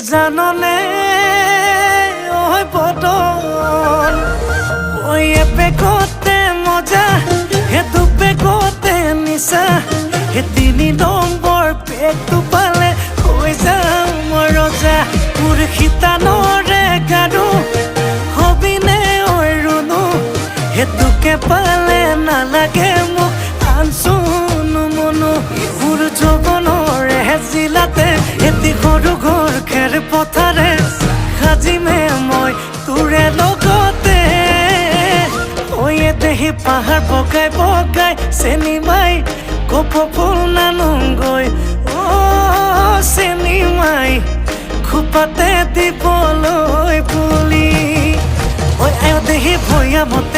জাননে ওই বদন ওই পেকতে মজা হে দুপেকতে নিচা হে 3 নম্বৰ পেকটো পালে হৈ যাম মই ৰজা মোৰ শীতানৰে গাৰু হবিনে ঐ ৰুণু হেতুকে পালে নালাগে মোক আনচুনো মনো মোৰ যৌৱনৰে জিলাতে এটি সৰু ঘৰ খেৰ পথাৰে সাজিমে মই তোৰে লগতে ঐ দেহি পাহাৰ বগাই বগাই চেনি মাই কপৌ ফুল নানুংগৈ চেনি মাই খোপাতে দিবলৈ বুলি ঐ আয় দেহি ভৈয়ামত